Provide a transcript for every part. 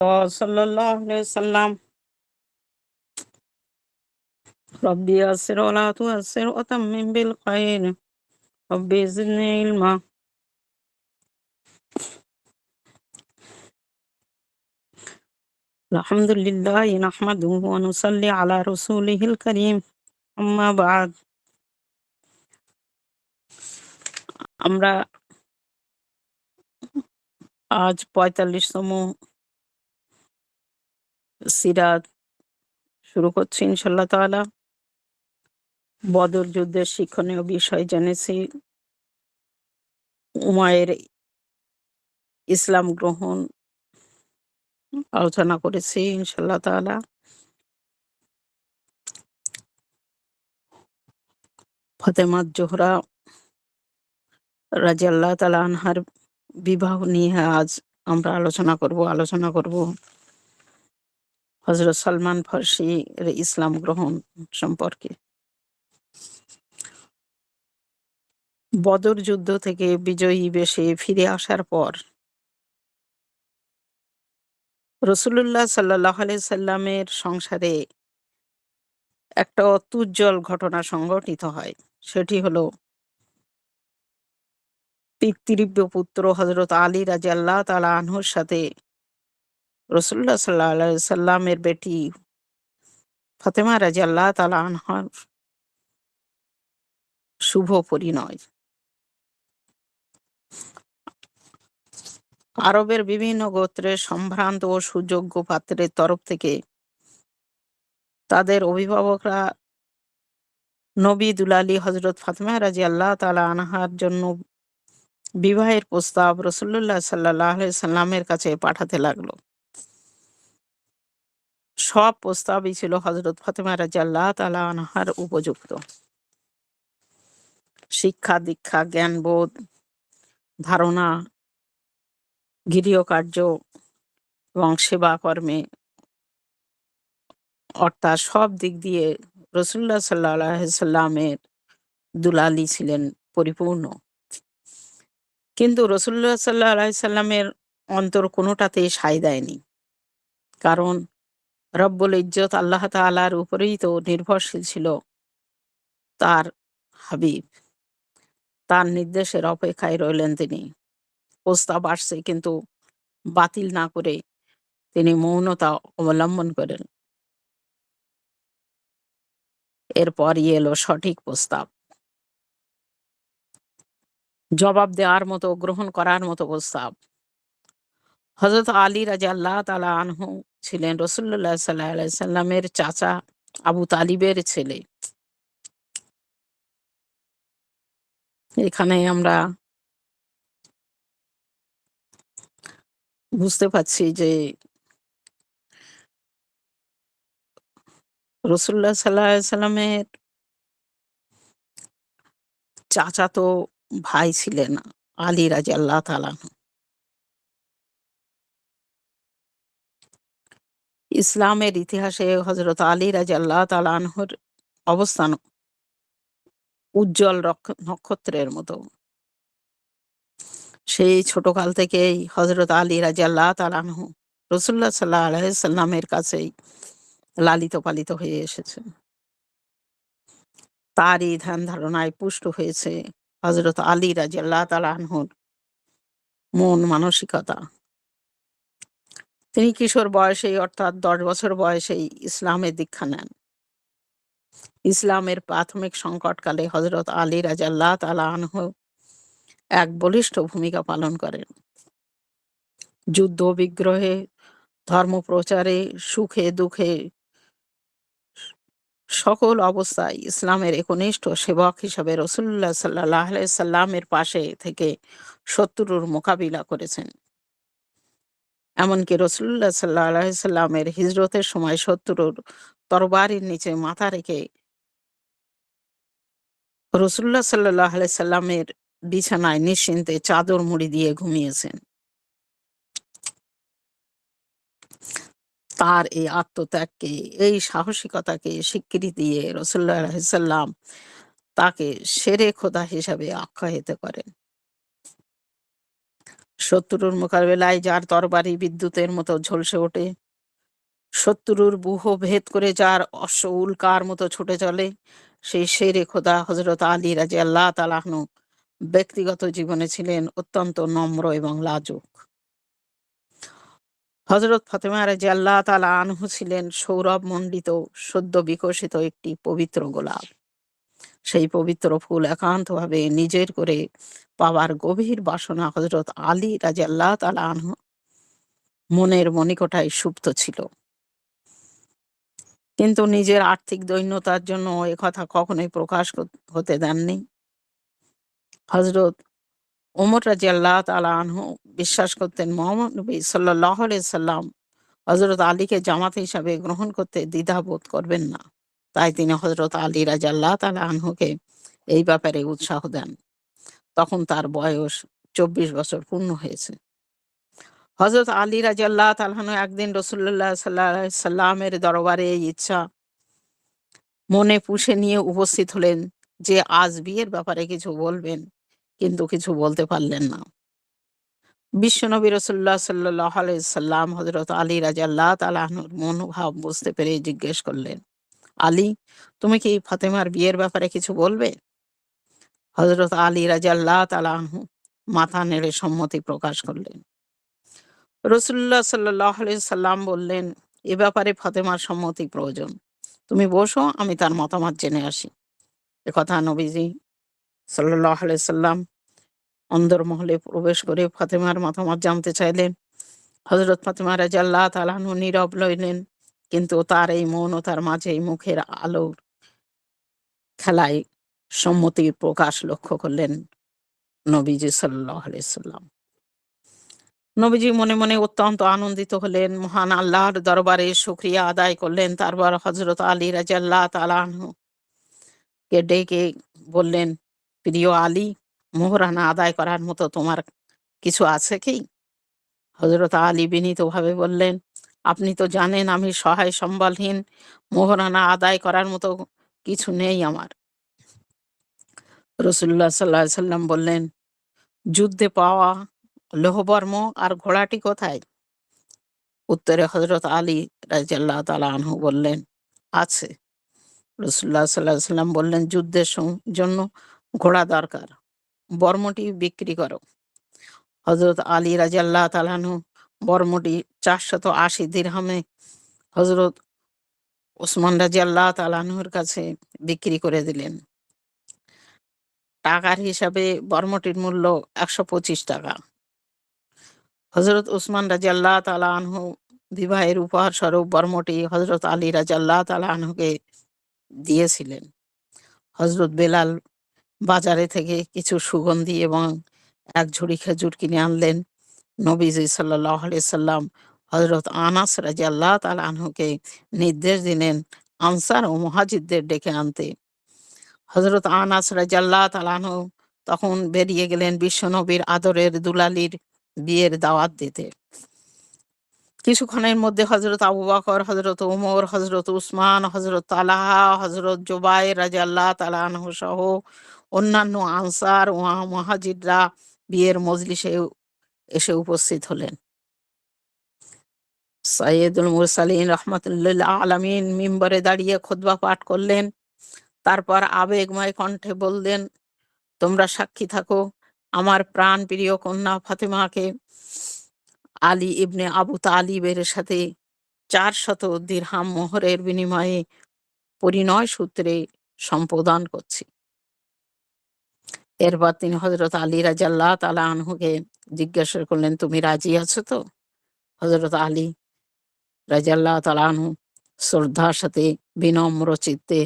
sallallahu alaihi wasallam. Rabbi yassir wa la tu'assir wa tammim bil khair. Rabbi zidni ilma. Alhamdulillah nahmaduhu wa nusalli ala rasulihil karim. Amma ba'd. আমরা আজ ৪৫তম সিরাত শুরু করছি ইনশাআল্লাহ তাআলা। বদর যুদ্ধের শিক্ষণীয় বিষয় জেনেছি, উমায়ের ইসলাম গ্রহণ আলোচনা করেছি ইনশাআল্লাহ তাআলা। ফাতেমা জোহরা রাদিয়াল্লাহু তাআলা আনহার বিবাহ নিয়ে আজ আমরা আলোচনা করব হযরত সালমান ফার্সি এর ইসলাম গ্রহণ সম্পর্কে। বদর যুদ্ধ থেকে বিজয়ী বেশে ফিরে আসার পর রাসূলুল্লাহ সাল্লাল্লাহু আলাইহি সাল্লামের সংসারে একটা অত্যুজ্জ্বল ঘটনা সংঘটিত হয়। সেটি হলো পিতৃব্য পুত্র হযরত আলী রাদিয়াল্লাহু তাআলা আনহুর সাথে রাসূলুল্লাহ সাল্লাল্লাহু আলাইহি সাল্লামের বেটি ফাতেমা রাদিয়াল্লাহু তাআলা আনহার শুভ পরিণয়। আরবের বিভিন্ন গোত্রের সম্ভ্রান্ত ও সুযোগ্য পাত্রের তরফ থেকে তাদের অভিভাবকরা নবী দুলালী হযরত ফাতেমা রাদিয়াল্লাহু তাআলা আনহার জন্য বিবাহের প্রস্তাব রাসূলুল্লাহ সাল্লাল্লাহু আলাইহি সাল্লামের কাছে পাঠাতে লাগলো। সব প্রস্তাবই ছিল হযরত ফাতেমা রাদিয়াল্লাহু তাআলা আনহার উপযুক্ত। শিক্ষা, দীক্ষা, জ্ঞানবোধ, ধারণা, গৃহকার্য এবং সেবা কর্মে অর্থাৎ সব দিক দিয়ে রাসূলুল্লাহ সাল্লাল্লাহু আলাইহি সাল্লামের দুলালী ছিলেন পরিপূর্ণ। কিন্তু রাসূলুল্লাহ সাল্লাল্লাহু আলাইহি সাল্লামের অন্তর কোনোটাতেই সায় দেয়নি। কারণ রব্বুল ইজ্জত আল্লাহ তাআলার উপরেই তো নির্ভরশীল ছিল তার হাবিব। তার নির্দেশের অপেক্ষায় রইলেন তিনি। প্রস্তাব আসছে কিন্তু বাতিল না করে তিনি মৌনতা অবলম্বন করেন। এরপরই এলো সঠিক প্রস্তাব, জবাব দেওয়ার মতো, গ্রহণ করার মতো প্রস্তাব। হযরত আলী রাদিয়াল্লাহু তাআলা আনহু ছিলেন রাসূলুল্লাহ সাল্লাল্লাহু আলাইহি সাল্লামের চাচা আবু তালিবের ছেলে। এখানে আমরা বুঝতে পারছি যে রাসূলুল্লাহ সাল্লাল্লাহু আলাইহি সাল্লামের চাচাতো ভাই ছিলেন আলী রাদিয়াল্লাহু তাআলা আনহু। ইসলামের ইতিহাসে হযরত আলী রাদিয়াল্লাহু তাআলা আনহুর অবস্থান উজ্জ্বল নক্ষত্রের মতো। সেই ছোটকাল থেকেই হযরত আলী রাদিয়াল্লাহু তাআলা আনহু রাসূলুল্লাহ সাল্লাল্লাহু আলাইহি সাল্লামের কাছেই লালিত পালিত হয়ে এসেছেন। তারই ধ্যান ধারণায় পুষ্ট হয়েছে হযরত আলী রাদিয়াল্লাহু তাআলা আনহুর মন মানসিকতা। তিনি কিশোর বয়সেই অর্থাৎ ১০ বছর বয়সেই ইসলামের দীক্ষা নেন। ইসলামের প্রাথমিক সংকটকালে হযরত আলী রাদিয়াল্লাহু তাআলা আনহু এক বলিষ্ঠ ভূমিকা পালন করেন। যুদ্ধ বিগ্রহে, ধর্মপ্রচারে, সুখে দুঃখে সকল অবস্থায় ইসলামের একনিষ্ঠ সেবক হিসাবে রাসূলুল্লাহ সাল্লাল্লাহু আলাইহি সাল্লামের পাশে থেকে শত্রুর মোকাবিলা করেছেন। এমনকি রাসূলুল্লাহ সাল্লাল্লাহু আলাইহি সাল্লামের হিজরতের সময় শত্রুর তরবারির নিচে মাথা রেখে রাসূলুল্লাহ সাল্লাল্লাহু আলাইহি সাল্লামের বিছানায় নিশ্চিন্তে চাদর মুড়ি দিয়ে ঘুমিয়েছেন। তার এই আত্মত্যাগকে, এই সাহসিকতাকে স্বীকৃতি দিয়ে রাসূলুল্লাহ সাল্লাল্লাহু আলাইহি সাল্লাম তাকে শেরে খোদা হিসাবে আখ্যায়িত করেন। শত্রুর মোকাবেলায় যার তরবারি বিদ্যুতের মতো ঝলসে ওঠে, শত্রুর ব্যূহ ভেদ করে যার অশ্ব উল্কার মতো ছুটে চলে, সেই শেরে খোদা হযরত আলী রাদিয়াল্লাহু তাআলা আনহু ব্যক্তিগত জীবনে ছিলেন অত্যন্ত নম্র এবং লাজুক। হযরত ফাতেমা রাদিয়াল্লাহু তাআলা আনহু ছিলেন সৌরভমণ্ডিত, সদ্য বিকশিত একটি পবিত্র গোলাপ। সেই পবিত্র ফুল একান্তভাবে নিজের করে পাওয়ার গভীর বাসনা হযরত আলী রাদিয়াল্লাহু তাআলা আনহু মনের মণিকোঠায় সুপ্ত ছিল। কিন্তু নিজের আর্থিক দৈন্যতার জন্য একথা কখনোই প্রকাশ হতে দেননি। হযরত ওমর রাদিয়াল্লাহু তাআলা আনহু বিশ্বাস করতেন মুহাম্মদ নবী সাল্লাল্লাহু আলাইহি সাল্লাম হযরত আলীকে জামাতা হিসাবে গ্রহণ করতে দ্বিধাবোধ করবেন না। তাই তিনি হযরত আলী রাদিয়াল্লাহু তাআলা আনহুকে এই ব্যাপারে উৎসাহ দেন। তখন তার বয়স ২৪ বছর পূর্ণ হয়েছে। হযরত আলী রাদিয়াল্লাহু তাআলা আনহু একদিন রাসূলুল্লাহ সাল্লাল্লাহু আলাইহি সাল্লামের দরবারে এই ইচ্ছা মনে পুষে নিয়ে উপস্থিত হলেন যে আজ বিয়ের ব্যাপারে কিছু বলবেন, কিন্তু কিছু বলতে পারলেন না। বিশ্বনবী রাসূলুল্লাহ সাল্লাল্লাহু আলাইহি সাল্লাম হযরত আলী রাদিয়াল্লাহু তাআলা আনহুর মনোভাব বুঝতে পেরে জিজ্ঞেস করলেন, আলী, তুমি কি ফাতেমার বিয়ের ব্যাপারে কিছু বলবে? হযরত আলী রাদিয়াল্লাহু তাআলা আনহু মাথা নেড়ে সম্মতি প্রকাশ করলেন। রাসূলুল্লাহ সাল্লাল্লাহু আলাইহি সাল্লাম বললেন, এ ব্যাপারে ফাতেমার সম্মতি প্রয়োজন। তুমি বসো, আমি তার মতামত জেনে আসি। একথা নবীজি সাল্লাল্লাহু আলাইহি সাল্লাম অন্দরমহলে প্রবেশ করে ফাতেমার মতামত জানতে চাইলেন। হযরত ফাতেমা রাদিয়াল্লাহু তাআলা আনহু নীরব রইলেন, কিন্তু তার এই মৌনতার মাঝেই মুখের আলোর খেলায় সম্মতির প্রকাশ লক্ষ্য করলেন নবীজি সাল্লাল্লাহু আলাইহি সাল্লাম। নবীজি মনে মনে অত্যন্ত আনন্দিত হলেন, মহান আল্লাহর দরবারে শুকরিয়া আদায় করলেন। তারপর হযরত আলী রাদিয়াল্লাহু তাআলা আনহুকে ডেকে বললেন, প্রিয় আলী, মোহরানা আদায় করার মতো তোমার কিছু আছে কি? হযরত আলী বিনীতভাবে বললেন, আপনি তো জানেন আমি সহায় সম্বলহীন, মোহরানা আদায় করার মতো কিছু নেই আমার। রাসূলুল্লাহ সাল্লাল্লাহু আলাইহি সাল্লাম বললেন, যুদ্ধে পাওয়া লৌহবর্ম আর ঘোড়াটি কোথায়? উত্তরে হযরত আলী রাদিয়াল্লাহু তাআলা আনহু বললেন, আছে। রাসূলুল্লাহ সাল্লাল্লাহু আলাইহি সাল্লাম বললেন, যুদ্ধের জন্য ঘোড়া দরকার, বর্মটি বিক্রি করো। হযরত আলী রাদিয়াল্লাহু তাআলা আনহু বর্মটি ৪৮০ দিরহামে হযরত ওসমান রাদিয়াল্লাহু তাআলা আনহুর কাছে বিক্রি করে দিলেন। টাকার হিসাবে বর্মটির মূল্য ১২৫ টাকা। হযরত ওসমান রাদিয়াল্লাহু তাআলা আনহু বিবাহের উপহার স্বরূপ বর্মটি হযরত আলী রাদিয়াল্লাহু তাআলা আনহুকে দিয়েছিলেন। হযরত বেলাল বাজারে থেকে কিছু সুগন্ধি এবং এক ঝুড়ি খেজুর কিনে আনলেন। নবীজি সাল্লাল্লাহু আলাইহি সাল্লাম হযরত আনাস রাদিয়াল্লাহু তাআলা আনহুকে নির্দেশ দিলেন আনসার ও মুহাজিরদের ডেকে আনতে। হযরত আনাস রাদিয়াল্লাহু তাআলা আনহু তখন বেরিয়ে গেলেন বিশ্বনবীর আদরের দুলালির বিয়ের দাওয়াত দিতে। কিছুক্ষণের মধ্যে হযরত আবু বকর, হযরত ওমর, হযরত উসমান, হযরত তালহা, হযরত জুবাইর রাদিয়াল্লাহু তাআলা আনহু সহ অন্যান্য আনসার ও মুহাজিররা বিয়ের মজলিসে এসে উপস্থিত হলেন। সাইয়্যিদুল মুরসালিন রাহমাতুল্লিল আলামিন মিম্বরে দাঁড়িয়ে খুতবা পাঠ করলেন। তারপর আবেগময় কণ্ঠে বললেন, তোমরা সাক্ষী থাকো, আমার প্রাণপ্রিয় কন্যা ফাতেমাকে আলী ইবনে আবু তালিবের সাথে ৪০০ দিরহাম মোহরের বিনিময়ে পরিণয় সূত্রে সম্প্রদান করছি। এরপর তিনি হযরত আলী রাদিয়াল্লাহু তাআলা আনহুকে জিজ্ঞাসা করলেন, তুমি রাজি আছো তো? হযরত আলী রাদিয়াল্লাহু তাআলা আনহু শ্রদ্ধার সাথে বিনম্র চিত্তে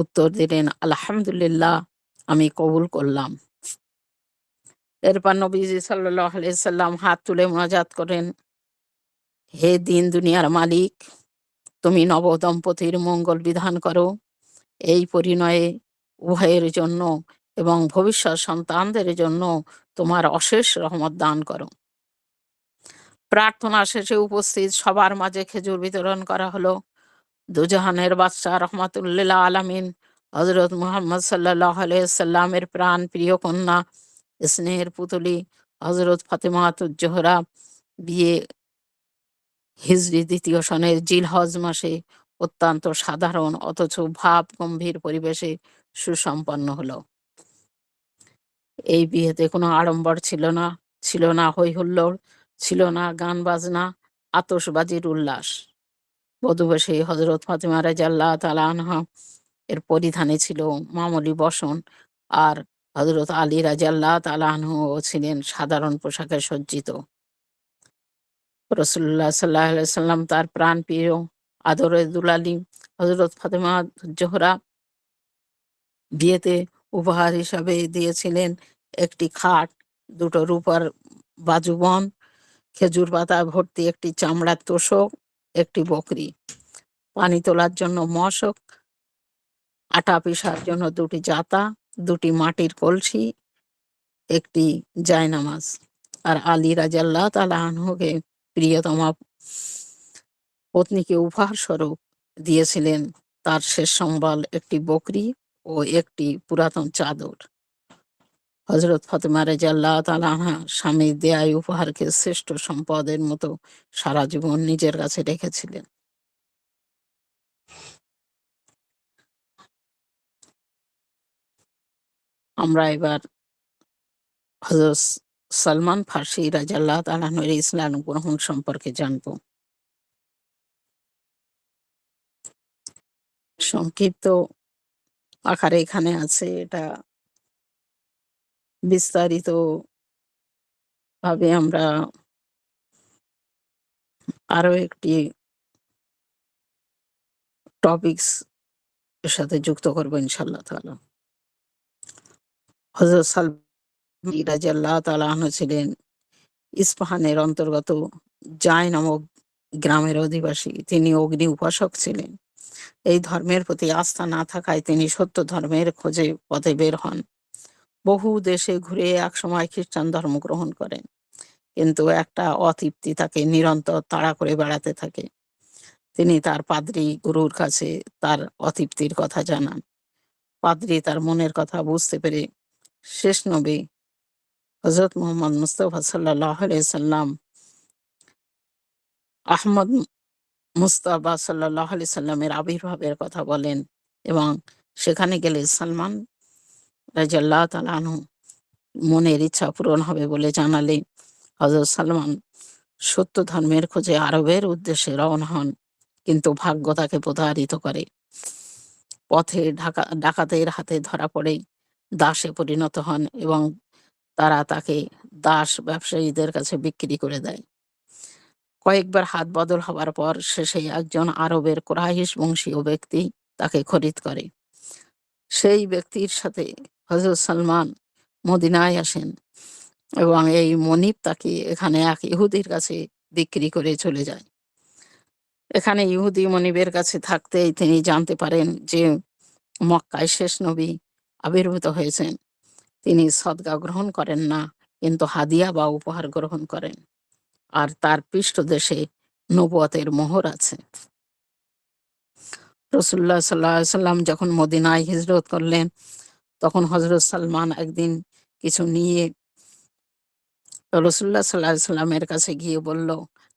উত্তর দিলেন, আলহামদুলিল্লাহ, আমি কবুল করলাম। এরপর নবীজি সাল্লাল্লাহু আলাইহি সাল্লাম হাত তুলে মুনাজাত করেন, হে দিন দুনিয়ার মালিক, তুমি নবদম্পতির মঙ্গল বিধান করো। এই পরিণয়ে উভয়ের জন্য এবং ভবিষ্যৎ সন্তানদের জন্য তোমার অশেষ রহমত দান করো। প্রার্থনা শেষে উপস্থিত সবার মাঝে খেজুর বিতরণ করা হলো। দুজাহানের বাদশা রহমাতুল্লিল আলামিন হযরত মুহাম্মদ সাল্লাল্লাহু আলাইহি সাল্লামের প্রাণ প্রিয় কন্যা, স্নেহের পুতলি হজরত ফাতেমাতুজ জোহরা বিয়ে হিজরি ২য় সনের জিলহজ মাসে অত্যন্ত সাধারণ অথচ ভাব গম্ভীর পরিবেশে সুসম্পন্ন হলো। এই বিয়েতে কোনো আড়ম্বর ছিল না হৈ হুল্লোড়, ছিল না গান বাজনা, আতশবাজির উল্লাস। বধূবেশে হজরত ফাতেমা রাদিয়াল্লাহু তাআলা আনহা এর পরিধানে ছিল মামুলি বসন, আর হজরত আলী রাদিয়াল্লাহু তাআলা আনহুও ছিলেন সাধারণ পোশাকে সজ্জিত। রাসূলুল্লাহ সাল্লাল্লাহু আলাইহি সাল্লাম তার প্রাণপ্রিয় আদরের দুলালী হযরত ফাতেমা জোহরা বিয়েতে উপহার হিসাবে দিয়েছিলেন একটি খাট, ২ টো রূপার বাজুবন, খেজুর পাতা ভর্তি একটি চামড়ার তোশক, একটি বকরি, পানি তোলার জন্য মশক, আটা পিষার জন্য ২টি জাতা, ২টি মাটির কলসি, একটি জায়নামাজ। আর আলী রাদিয়াল্লাহু তাআলা আনহুকে প্রিয়তমা পত্নীকে উপহার স্বরূপ দিয়েছিলেন তার শেষ সম্বল একটি বকরি ও একটি পুরাতন চাদর। হযরত ফাতেমা রাদিয়াল্লাহু তাআলা আনহা স্বামীর দেয়া এই উপহারকে শ্রেষ্ঠ সম্পদের মতো সারা জীবন নিজের কাছে রেখেছিলেন। আমরা এবার হযরত সালমান ফার্সি রাদিয়াল্লাহু তাআলা আনহুর ইসলাম গ্রহণ সম্পর্কে জানব। সংক্ষিপ্ত আকারে এখানে আছে, এটা বিস্তারিতভাবে আমরা আরো একটি টপিকস এর সাথে যুক্ত করব ইনশাআল্লাহ তাআলা। হযরত সালমান রাদিয়াল্লাহু তাআলা আনহু ছিলেন ইস্পাহানের অন্তর্গত জায় নামক গ্রামের অধিবাসী। তিনি অগ্নি উপাসক ছিলেন। এই ধর্মের প্রতি আস্থা না থাকায় তিনি সত্য ধর্মের খোঁজে পথে বের হন। বহু দেশে ঘুরে একসময় খ্রিস্টান ধর্ম গ্রহণ করেন, কিন্তু একটা অতৃপ্তি তাকে নিরন্তর তাড়া করে বেড়াতে থাকে। তিনি তার পাদ্রী গুরুর কাছে তার অতৃপ্তির কথা জানান। পাদ্রী তার মনের কথা বুঝতে পেরে শেষ নবী হযরত মুহাম্মদ মুস্তাফা সাল্লাল্লাহু আলাইহি সাল্লাম আহমদ মুস্তাফা সাল্লাল্লাহু আলাইহি সাল্লামের আবির্ভাবের কথা বলেন এবং সেখানে গেলে সালমান রাদিয়াল্লাহু তাআলা আনহু মনের ইচ্ছা পূরণ হবে বলে জানালে হযরত সালমান সত্য ধর্মের খোঁজে আরবের উদ্দেশ্যে রওনা হন। কিন্তু ভাগ্য তাকে প্রতারিত করে। পথে ডাকাতের হাতে ধরা পড়ে দাসে পরিণত হন এবং তারা তাকে দাস ব্যবসায়ীদের কাছে বিক্রি করে দেয়। কয়েকবার হাত বদল হবার পর শেষে একজন আরবের কুরাইশ বংশীয় ব্যক্তি তাকে খরিদ করে। সেই ব্যক্তির সাথে হযরত সালমান মদিনায় আসেন এবং এই মনিব তাকে এখানে এক ইহুদির কাছে বিক্রি করে চলে যায়। এখানে ইহুদি মনিবের কাছে থাকতেই তিনি জানতে পারেন যে মক্কায় শেষ নবী আবির্ভূত হয়েছেন। তিনি সদকা গ্রহণ করেন না, কিন্তু হাদিয়া বা উপহার গ্রহণ করেন, আর তার পৃষ্ঠদেশে নবুয়তের মোহর আছে। রাসূলুল্লাহ সাল্লাল্লাহু আলাইহি সাল্লাম যখন মদিনায় হিজরত করলেন, তখন হযরত সালমান একদিন কিছু নিয়ে রাসূলুল্লাহ সাল্লাল্লাহু আলাইহি সাল্লামের কাছে গিয়ে বলল,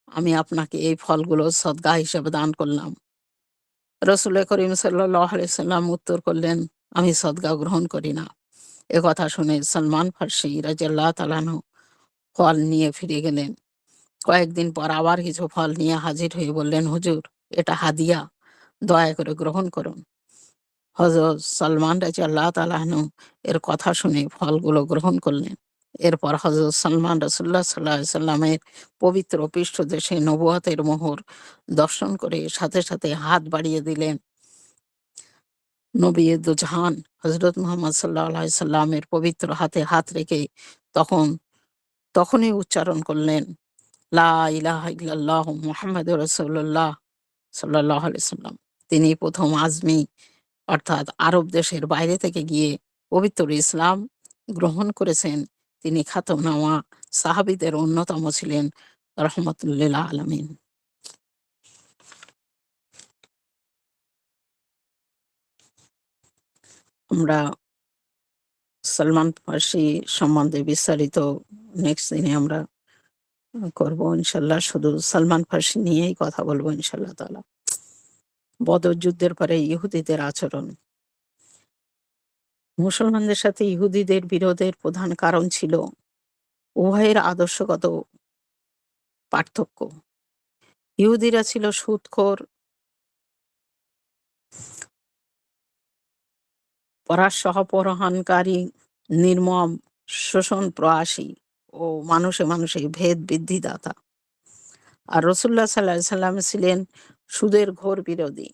আমি আপনাকে এই ফলগুলো সদকা হিসেবে দান করলাম। রাসূল করিম সাল্লাল্লাহু আলাইহি সাল্লাম উত্তর করলেন, আমি সদকা গ্রহণ করি না। কথা শুনে সালমান ফার্সি রাদিয়াল্লাহু তাআলা আনহু ফল নিয়ে ফিরে গেলেন। কয়েকদিন পর আবার কিছু ফল নিয়ে হাজির হয়ে বললেন, হুজুর, এটা হাদিয়া, দয়া করে গ্রহণ করুন। হযরত সালমান রাদিয়াল্লাহু তাআলা আনহু এর কথা শুনে ফলগুলো গ্রহণ করলেন। এরপর হযরত সালমান রাসূলুল্লাহ সাল্লাল্লাহু আলাইহি সাল্লামের পবিত্র পৃষ্ঠদেশে নবুয়তের মোহর দর্শন করে সাথে সাথে হাত বাড়িয়ে দিলেন। নবী দুজাহান হযরত মুহাম্মদ সাল্লাল্লাহু আলাইহি সাল্লামের পবিত্র হাতে হাত রেখে তখনই উচ্চারণ করলেন, লা ইলাহা ইল্লাল্লাহু মুহাম্মাদুর রাসূলুল্লাহ সাল্লাল্লাহু আলাইহি সাল্লাম। তিনি প্রথম আজমি অর্থাৎ আরব দেশের বাইরে থেকে গিয়ে পবিত্র ইসলাম গ্রহণ করেছেন। তিনি খ্যাতনামা সাহাবীদের অন্যতম ছিলেন রাহমাতুল লিল আলামিন। আমরা সালমান ফার্সি সম্বন্ধে বিস্তারিত নেক্সট দিনে আমরা করব ইনশাল্লাহ। শুধু সালমান ফার্সি নিয়েই কথা বলবো ইনশাল্লাহ তাআলা। বদর যুদ্ধের পরে ইহুদিদের আচরণ। মুসলমানদের সাথে ইহুদিদের বিরোধের প্রধান কারণ ছিল উভয়ের আদর্শগত পার্থক্য। ইহুদিরা ছিল সুদখোর, পরাসহপরহণকারী, নির্মম, শোষণ প্রয়াসী ও মানুষে মানুষে ভেদ বৃদ্ধিদাতা। আর রসুল্লাহ সাল্লাহ সাল্লাম ছিলেন সুদের ঘোর বিরোধী,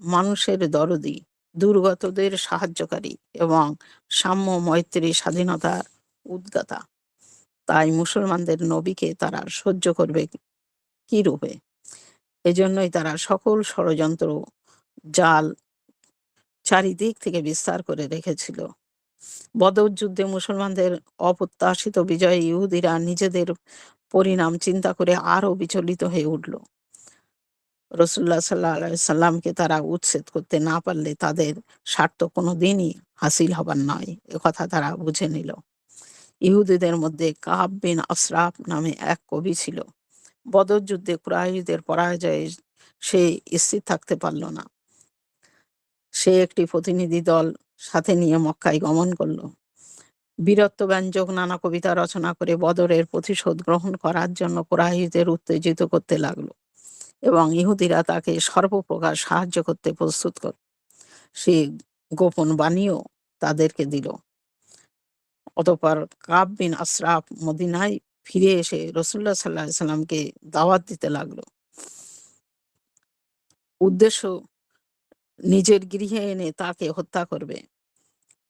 মানুষের দরদি, দুর্গতদের সাহায্যকারী এবং সাম্য, মৈত্রী, স্বাধীনতার উদ্গাতা। তাই মুসলমানদের নবীকে তারা সহ্য করবে কি রূপে? এজন্যই তারা সকল ষড়যন্ত্র, জাল চারিদিক থেকে বিস্তার করে রেখেছিল। বদর যুদ্ধে মুসলমানদের অপ্রত্যাশিত বিজয়ে ইহুদিরা নিজেদের পরিণাম চিন্তা করে আরো বিচলিত হয়ে উঠল। রসুল্লাহ সাল্লাহ সাল্লামকে তারা উচ্ছেদ করতে না পারলে তাদের স্বার্থ কোনোদিনই হাসিল হবার নয়, একথা তারা বুঝে নিল। ইহুদিদের মধ্যে কাব বিন আশরাফ নামে এক কবি ছিল। বদর যুদ্ধে কুরাইশদের পরাজয়ে সে স্থির থাকতে পারল না। সে একটি প্রতিনিধি দল সাথে নিয়ে মক্কায় গমন করল। বীরত্বব্যঞ্জক নানা কবিতা রচনা করে বদরের প্রতিশোধ গ্রহণ করার জন্য কুরাইশদের উত্তেজিত করতে লাগলো এবং ইহুদিরা তাকে সর্বপ্রকার সাহায্য করতে প্রস্তুত করল। সে গোপন বাণীও তাদেরকে দিল। অতঃপর কাব বিন আশরাফ মদিনায় ফিরে এসে রসুল্লাহ সাল্লাহ সাল্লামকে দাওয়াত দিতে লাগলো। উদ্দেশ্য নিজের গৃহে এনে তাকে হত্যা করবে।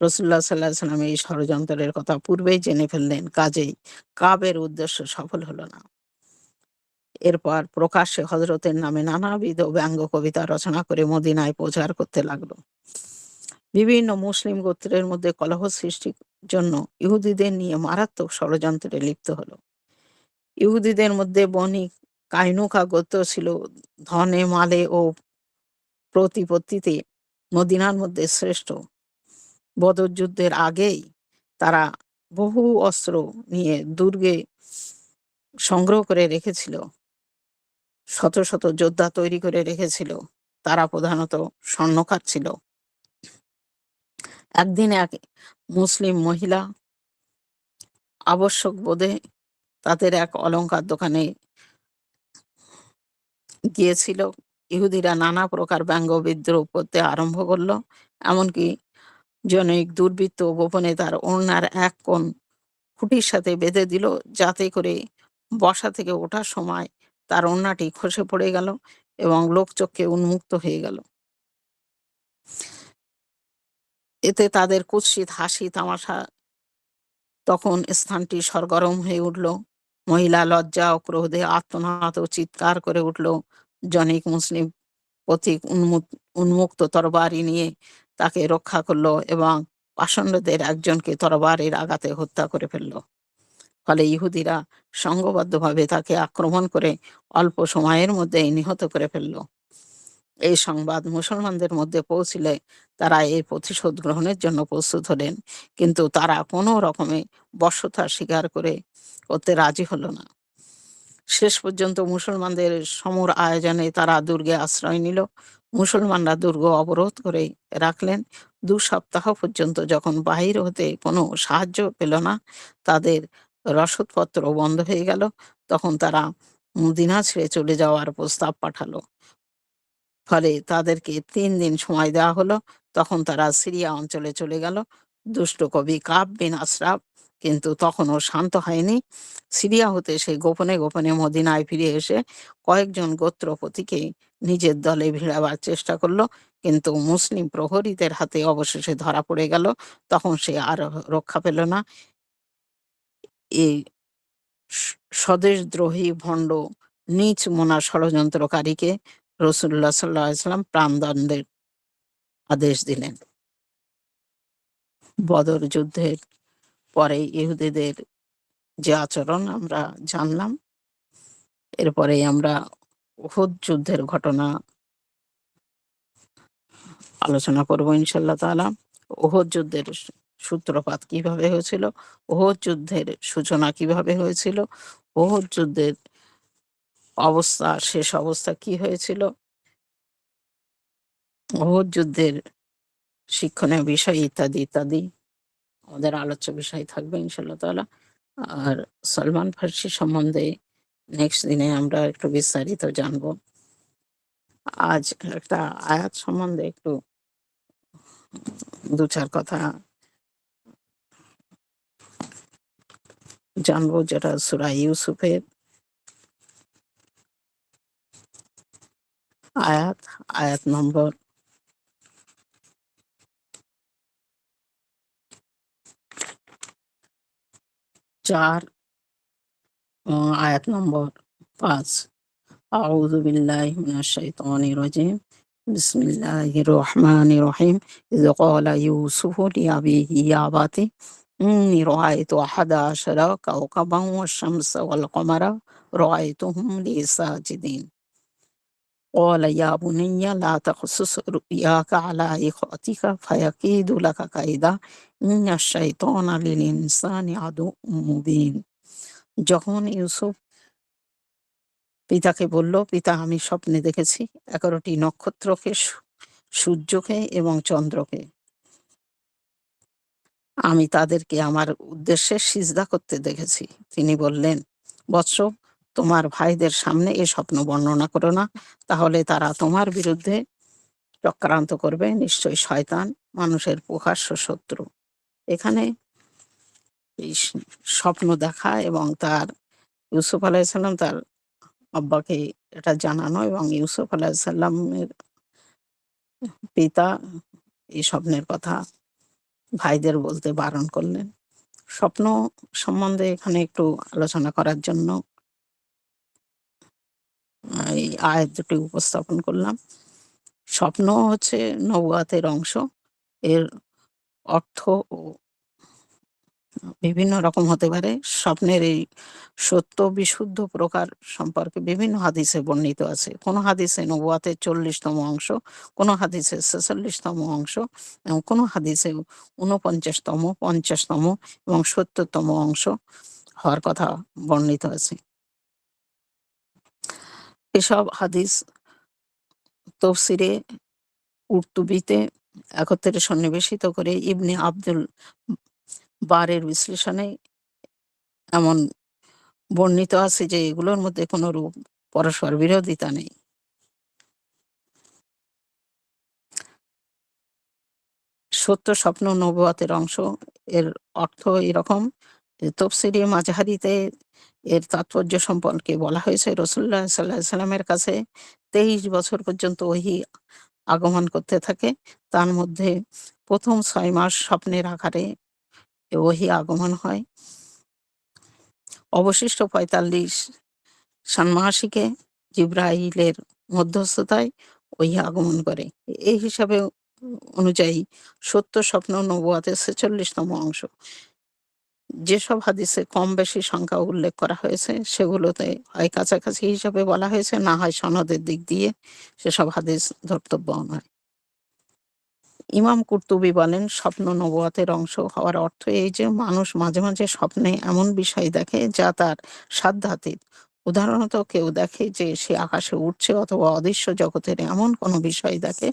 রসুল্লাহ সাল্লাহ সাল্লাম এই ষড়যন্ত্রের কথা পূর্বেই জেনে ফেললেন, কাজেই কাবের উদ্দেশ্য সফল হলো না। এরপর প্রকাশ্যে হজরতের নামে নানাবিধ ব্যঙ্গ কবিতা রচনা করে মদিনায় প্রচার করতে লাগলো। বিভিন্ন মুসলিম গোত্রের মধ্যে কলহ সৃষ্টির জন্য ইহুদিদের নিয়ে মারাত্মক ষড়যন্ত্রে লিপ্ত হলো। ইহুদিদের মধ্যে বনি কাইনুকা গোত্র ছিল ধনে, মালে ও প্রতিপত্তিতে মদিনার মধ্যে শ্রেষ্ঠ। বদর যুদ্ধের আগেই তারা বহু অস্ত্র নিয়ে দুর্গে সংগ্রহ করে রেখেছিল, শত শত যোদ্ধা তৈরি করে রেখেছিল। তারা প্রধানত স্বর্ণকার ছিল। একদিন এক মুসলিম মহিলা আবশ্যক বোধে তাদের এক অলংকার দোকানে গিয়েছিল। ইহুদিরা নানা প্রকার ব্যঙ্গ বিদ্রোহ করতে আরম্ভ করলো। এমনকি জনৈক দুর্বৃত্ত গোপনে তার ওড়নার এক কোণ খুঁটির সাথে বেঁধে দিল, যাতে করে বসা থেকে ওঠার সময় তার ওড়নাটি খসে পড়ে গেল এবং লোকচক্ষে উন্মুক্ত হয়ে গেল। এতে তাদের কুৎসিত হাসি তামাশা। তখন স্থানটি সরগরম হয়ে উঠল। মহিলা লজ্জা ও ক্রোধে আর্তনাদ ও চিৎকার করে উঠল। জনৈক মুসলিম পথিক উন্মুক্ত তরবারি নিয়ে তাকে রক্ষা করলো এবং পাষণ্ডদের একজনকে তরবারির আঘাতে হত্যা করে ফেলল। ফলে ইহুদিরা সংঘবদ্ধভাবে তাকে আক্রমণ করে অল্প সময়ের মধ্যেই নিহত করে ফেলল। এই সংবাদ মুসলমানদের মধ্যে পৌঁছিলে তারা এই প্রতিশোধ গ্রহণের জন্য প্রস্তুত হলেন, কিন্তু তারা কোনো রকমে বশ্যতা স্বীকার করতে রাজি হলো না। শেষ পর্যন্ত মুসলমানদের সমর আয়োজনে তারা দুর্গে আশ্রয় নিল। মুসলমানরা দুর্গ অবরোধ করে রাখলেন। 2 সপ্তাহ পর্যন্ত যখন বাহির হতে কোনো সাহায্য পেল না, তাদের রসদপত্র বন্ধ হয়ে গেল, তখন তারা মদিনা ছেড়ে চলে যাওয়ার প্রস্তাব পাঠালো। ফলে তাদেরকে 3 দিন সময় দেওয়া হলো। তখন তারা সিরিয়া অঞ্চলে চলে গেল। দুষ্ট কবি কাব বিন আশরাফ কিন্তু তখনও শান্ত হয়নি। সিরিয়া হতে সে গোপনে গোপনে মদিনায় ফিরে এসে কয়েকজন গোত্রপতিকে নিজের দলে ভিড়াবার চেষ্টা করলো, কিন্তু মুসলিম প্রহরীদের হাতে অবশেষে ধরা পড়ে গেল। তখন সে আর রক্ষা পেল না। এই স্বদেশদ্রোহী ভণ্ড নীচ মনা ষড়যন্ত্রকারীকে রসুল্লাহ সাল্লাহ সাল্লাম প্রাণদণ্ডের আদেশ দিলেন। বদর যুদ্ধের পরে ইহুদিদের যে আচরণ আমরা জানলাম, এরপরে আমরা উহুদ যুদ্ধের ঘটনা আলোচনা করব ইনশাল্লাহ তাআলা। উহুদ যুদ্ধের সূত্রপাত কিভাবে হয়েছিল, ওহদ যুদ্ধের সূচনা কিভাবে হয়েছিল, ওহদ যুদ্ধের অবস্থা, শেষ অবস্থা কি হয়েছিল, ওহদ যুদ্ধের শিক্ষণীয় বিষয় ইত্যাদি ইত্যাদি আমাদের আলোচ্য বিষয় থাকবে ইনশাল্লাহ তাআলা। আর সলমান ফার্সি সম্বন্ধে নেক্সট দিনে আমরা একটু বিস্তারিত জানবো। আজ একটা আয়াত সম্বন্ধে একটু দু চার কথা জানবো, যেটা সূরা ইউসুফের আয়াত নম্বর 4, আয়াত নম্বর 5। আউযু বিল্লাহি মিনাশ শাইতানির রাজিম। বিসমিল্লাহির রহমানির রহিম। ইয ক্বালা ইউসুফু লিআবিহি ইয়া আবাতি ইন্নী রাআইতু আহাদা আশারা কাওকাবান ওয়াশ-শামসা ওয়াল কমারা রাআইতুহুম লি সাজিদিন। قال يا بني لا تقصص رؤياك على إخوتك فيكيدوا لك كيدا إن الشيطان للإنسان عدو مبين। যখন ইউসুফ পিতাকে বলল, পিতা আমি স্বপ্নে দেখেছি 11টি নক্ষত্রকে, সূর্যকে এবং চন্দ্রকে। আমি তাদেরকে আমার উদ্দেশ্যে সিজদা করতে দেখেছি। তিনি বললেন, বৎস, তোমার ভাইদের সামনে এ স্বপ্ন বর্ণনা করো না, তাহলে তারা তোমার বিরুদ্ধে চক্রান্ত করবে। নিশ্চয়ই শয়তান মানুষের প্রকাশ্য শত্রু। এখানে এই স্বপ্ন দেখা এবং তার ইউসুফ আলাইহিসসালাম তার আব্বাকে এটা জানানো এবং ইউসুফ আলাইহিসসালামের পিতা এই স্বপ্নের কথা ভাইদের বলতে বারণ করলেন। স্বপ্ন সম্বন্ধে এখানে একটু আলোচনা করার জন্য এই আয়াত দুটি উপস্থাপন করলাম। স্বপ্ন হচ্ছে নবুয়াতের অংশ। এর অর্থ ও বিভিন্ন রকম হতে পারে। স্বপ্নের এই সত্য বিশুদ্ধ প্রকার সম্পর্কে বিভিন্ন হাদিসে বর্ণিত আছে। কোনো হাদিসে নবুয়াতের 40তম অংশ, কোনো হাদিসে 46তম অংশ এবং কোনো হাদিসে 49তম, 50তম এবং 70তম অংশ হওয়ার কথা বর্ণিত আছে। এসব হাদিস তাফসীরে কুরতুবীতে একত্রে সন্নিবেশিত করে ইবনে আব্দুল বারের বিশ্লেষণে এমন বর্ণিত আছে যে এগুলোর মধ্যে কোনো রূপ পরস্পর বিরোধিতা নেই। সত্য স্বপ্ন নবুয়াতের অংশ। এর অর্থ এরকম, তফসিরে মাঝহারিতে এর তাৎপর্য সম্পর্কে বলা হয়েছে, রাসূলুল্লাহ সাল্লাল্লাহু আলাইহি সাল্লামের কাছে 23 বছর পর্যন্ত ওহী আগমন করতে থাকে। তার মধ্যে প্রথম 6 মাস স্বপ্নের আকারে ওহী আগমন হয়। অবশিষ্ট 45 ষান্মাসিকে জিবরাইলের মধ্যস্থতায় ওহী আগমন করে। এই হিসাবে অনুযায়ী সত্য স্বপ্ন নবুয়াতের 46তম অংশ। যেসব হাদিসে কম বেশি সংখ্যা উল্লেখ করা হয়েছে সেগুলোতে হয় কাছাকাছি হিসাবে বলা হয়েছে, না হয় সনদের দিক দিয়ে সেসব হাদিস ধর্তব্য নয়। ইমাম কুরতুবী বলেন, স্বপ্ন নবুয়াতের অংশ হওয়ার অর্থ এই যে মানুষ মাঝে মাঝে স্বপ্নে এমন বিষয় দেখে যা তার সাধ্যাতীত। উদাহরণত কেউ দেখে যে সে আকাশে উঠছে, অথবা অদৃশ্য জগতের এমন কোনো বিষয় দেখে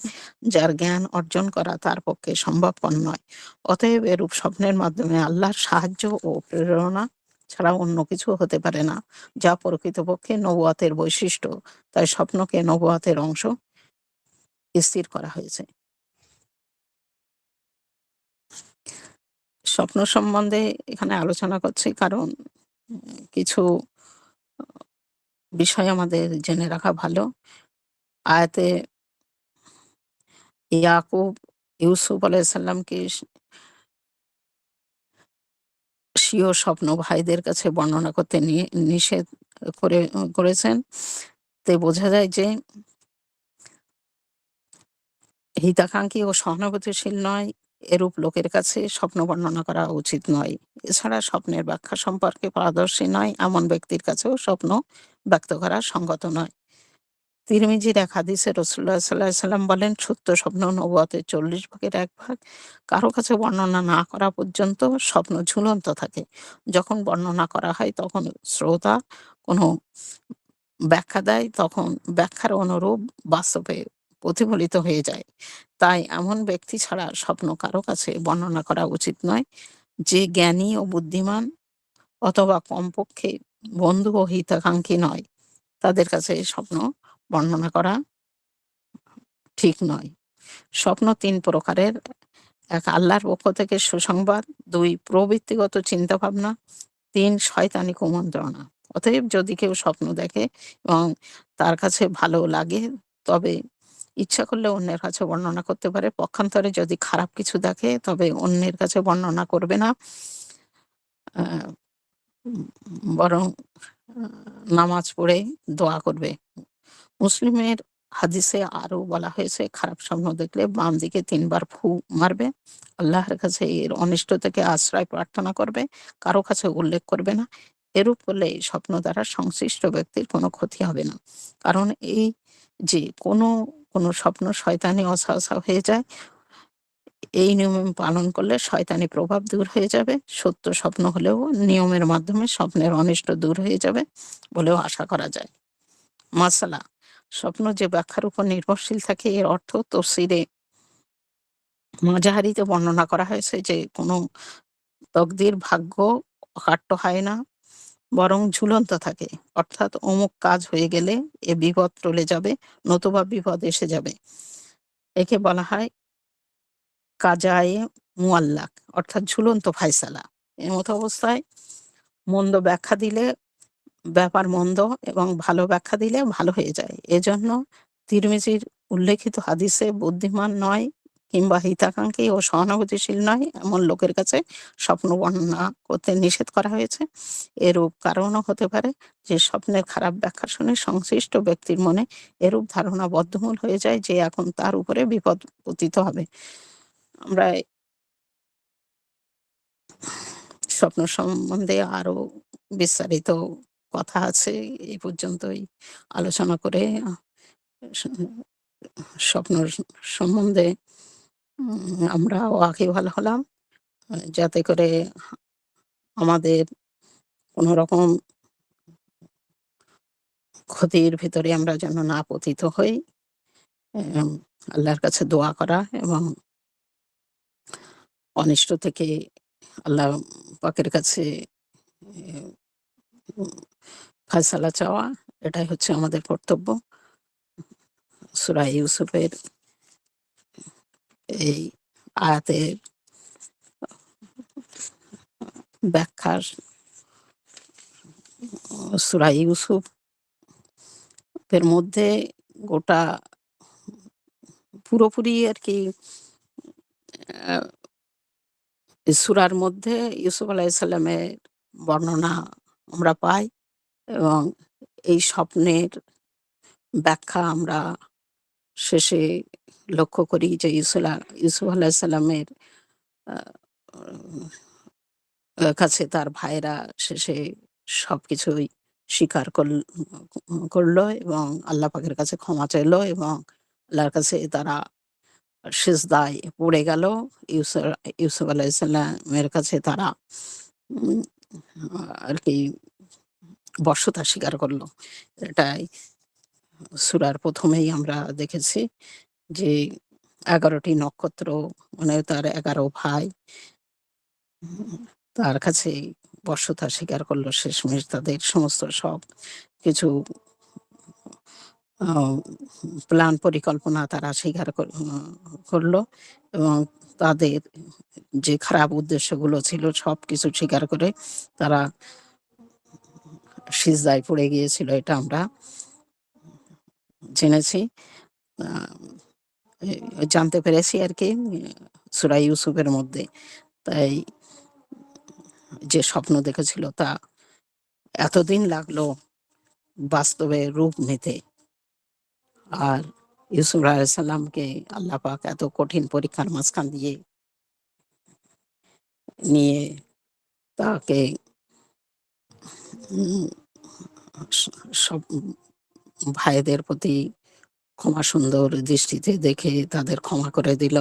যার জ্ঞান অর্জন করা তার পক্ষে সম্ভবপর নয়। অতএব এরূপ স্বপ্নের মাধ্যমে আল্লাহর সাহায্য ও প্রেরণা ছাড়া অন্য কিছু হতে পারে না, যা প্রকৃতপক্ষে নবুয়াতের বৈশিষ্ট্য। তাই স্বপ্নকে নবুয়াতের অংশ স্থির করা হয়েছে। স্বপ্ন সম্বন্ধে এখানে আলোচনা করছি কারণ কিছু বিষয় আমাদের জেনে রাখা ভালো। আয়াতে ইয়াকুব ইউসুফ আলাইহিস সালামকে স্বীয় স্বপ্ন ভাইদের কাছে বর্ণনা করতে নিষেধ করেছেন। তে বোঝা যায় যে হিতাকাঙ্ক্ষী ও সহানুভূতিশীল নয় এরূপ লোকের কাছে স্বপ্ন বর্ণনা করা উচিত নয়। এছাড়া স্বপ্নের ব্যাখ্যা সম্পর্কে পারদর্শী নয় এমন ব্যক্তির কাছেও স্বপ্ন ব্যক্ত করা সঙ্গত নয়। তিরমিজির এক হাদিসে রাসূলুল্লাহ সাল্লাল্লাহু আলাইহি সাল্লাম বলেন, সত্য স্বপ্ন নবুয়তের ৪০ ভাগের ১ ভাগ। কারো কাছে বর্ণনা না করা পর্যন্ত স্বপ্ন ঝুলন্ত থাকে। যখন বর্ণনা করা হয় তখন শ্রোতা কোনো ব্যাখ্যা দেয়, তখন ব্যাখ্যার অনুরূপ বাস্তবে প্রতিফলিত হয়ে যায়। তাই এমন ব্যক্তি ছাড়া স্বপ্ন কারো কাছে বর্ণনা করা উচিত নয়, যে জ্ঞানী ও বুদ্ধিমান অথবা কমপক্ষে বন্ধু ও হিতাকাঙ্ক্ষী নয়, তাদের কাছে এই স্বপ্ন বর্ণনা করা ঠিক নয়। স্বপ্ন ৩ প্রকারের: ১ আল্লাহর পক্ষ থেকে সুসংবাদ, ২ প্রবৃত্তিগত চিন্তাভাবনা, ৩ শয়তানি কুমন্ত্রণা। অতএব যদি কেউ স্বপ্ন দেখে এবং তার কাছে ভালো লাগে, তবে ইচ্ছা করলে অন্যের কাছে বর্ণনা করতে পারে। পক্ষান্তরে যদি খারাপ কিছু দেখে, তবে অন্যের কাছে বর্ণনা করবে না। আ উম বরং আ নামাজ পড়ে দোয়া করবে। মুসলিমের হাদিসে আরো বলা হয়েছে, খারাপ স্বপ্ন দেখলে বাম দিকে ৩ বার ফু মারবে। আল্লাহর কাছে এর অনিষ্ট থেকে আশ্রয় প্রার্থনা করবে। কারো কাছে উল্লেখ করবে না। এরূপ করলে এই স্বপ্ন দ্বারা সংশ্লিষ্ট ব্যক্তির কোনো ক্ষতি হবে না। কারণ এই যে কোনো স্বপ্ন শয়তানি ওয়াসওয়াসা হয়ে যায়, এই নিয়ম পালন করলে শয়তানি প্রভাব দূর হয়ে যাবে। সত্য স্বপ্ন হলেও নিয়মের মাধ্যমে স্বপ্নের অনিষ্ট দূর হয়ে যাবে বলেও আশা করা যায়। মাসালা, স্বপ্ন যে ব্যাখ্যার উপর নির্ভরশীল থাকে, এর অর্থ তফসিরে মাজাহারিতে বর্ণনা করা হয়েছে যে কোনো তকদির ভাগ্য অকাট্য হয় না, বরং ঝুলন্ত থাকে। অর্থাৎ অমুক কাজ হয়ে গেলে এ বিপদ টলে যাবে, নতুবা বিপদ এসে যাবে। একে বলা হয় কাজায়ে মুআল্লাক, অর্থাৎ ঝুলন্ত ফায়সালা। এমত অবস্থায় মন্দ ব্যাখ্যা দিলে ব্যাপার মন্দ এবং ভালো ব্যাখ্যা দিলে ভালো হয়ে যায়। এজন্য তিরমিজির উল্লেখিত হাদিসে বুদ্ধিমান নয় কিংবা হিতাকাঙ্ক্ষী ও সহানুভূতিশীল নয় এমন লোকের কাছে স্বপ্ন বর্ণনা করতে নিষেধ করা হয়েছে। এরূপ কারণও হতে পারে যে স্বপ্নের খারাপ ব্যাখ্যা শুনে সংশ্লিষ্ট ব্যক্তির মনে এরূপ ধারণা বদ্ধমূল হয়ে যায় যে এখন তার উপরে বিপদ পতিত হবে। আমরা স্বপ্ন সম্বন্ধে আরো বিস্তারিত কথা আছে। এই পর্যন্তই আলোচনা করে স স্বপ্ন সম্বন্ধে আমরা ওয়াকিবহাল হলাম। যাতে করে আমাদের কোন রকম ক্ষতির ভেতরে আমরা যেন না পতিত হই। এম আল্লাহর কাছে দোয়া করা এবং অনিষ্ট থেকে আল্লাহ পাকের কাছে এ উম ফায়সালা চাওয়া, এটাই হচ্ছে আমাদের কর্তব্য। সূরা ইউসুফের এই আয়াতের ব্যাখ্যার সূরা ইউসুফের মধ্যে গোটা পুরোপুরি আরকি আ সূরার মধ্যে ইউসুফ আলাইহিস সালামের বর্ণনা আমরা পাই এবং এই স্বপ্নের ব্যাখ্যা আমরা শেষে লক্ষ্য করি যে ইউসুফ আলাইহিস সালামের আ কাছে তার ভাইয়েরা শেষে সবকিছুই স্বীকার করল এবং আল্লাহ পাকের কাছে ক্ষমা চাইল এবং আল্লাহর কাছে তারা সিজদায় পড়ে গেল। ইউসা ইউসুফ আলাইহিস সালামের কাছে তারা উম আরকি বশ্যতা স্বীকার করল। এটাই সূরার ১ম এই আমরা দেখেছি যে ১১ টি নক্ষত্র, মানে তার ১১ ভাই উম তার কাছে বশ্যতা স্বীকার করল। শেষমেশ তাদের সমস্ত সবকিছু আ প্ল্যান পরিকল্পনা তারা স্বীকার করল এবং তাদের যে খারাপ উদ্দেশ্যগুলো ছিল সবকিছু স্বীকার করে তারা সিজদায় পড়ে গিয়েছিল। এটা আমরা জেনেছি। আ জানতে পেরেছি আরকি সূরা ইউসুফের মধ্যে। তাই যে স্বপ্ন দেখেছিল তা এতদিন লাগলো বাস্তবে রূপ নিতে। আর ইউসুফ আলাইহিস সালামকে আল্লাহ পাক এত কঠিন পরীক্ষার মাঝখান দিয়ে নিয়ে তাকে উম স সব ভাইদের প্রতি ক্ষমা সুন্দর দৃষ্টিতে দেখে তাদের ক্ষমা করে দিল।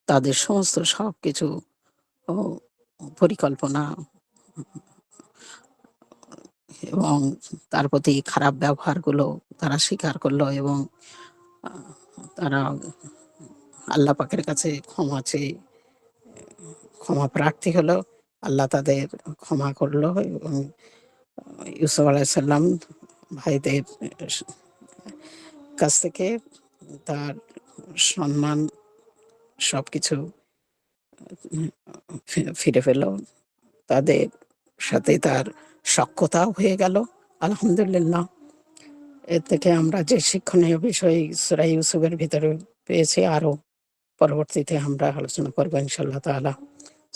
তাদের সমস্ত সবকিছু ও পরিকল্পনা এবং তার প্রতি খারাপ ব্যবহারগুলো তারা স্বীকার করলো এবং আ তারা আল্লাহ পাকের কাছে ক্ষমা চেয়ে ক্ষমা প্রার্থী হলো। আল্লাহ তাদের ক্ষমা করলো এবং ইউসুফ আলাইহিস সালাম ভাইদের স কাছ থেকে তার সম্মান সবকিছু ফিরে পেল। তাদের সাথে তার সখ্যতাও হয়ে গেল। আলহামদুলিল্লাহ। এর থেকে আমরা যে শিক্ষণীয় বিষয় সূরা ইউসুফের ভিতরে পেয়েছি, আরো পরবর্তীতে আমরা আলোচনা করব ইনশাআল্লাহ তাআলা।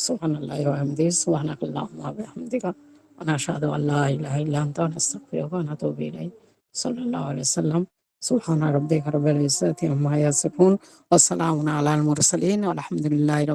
সুবহানাল্লাহি ওয়া বিহামদিহি, সুবহানাকাল্লাহুম্মা ওয়া বিহামদিকা, ওয়া নাশহাদু আল লা ইলাহা ইল্লা আনতা, ওয়া নাস্তাগফিরুকা ওয়া নাতুবু ইলাইক। সাল্লাল্লাহু আলাইহি ওয়াসাল্লাম। সুবহানা রাব্বিকা রাব্বিল ইজ্জাতি আম্মা ইয়াসিফুন, ওয়া সালামুন আলাল মুরসালিন, ওয়া আলহামদুলিল্লাহি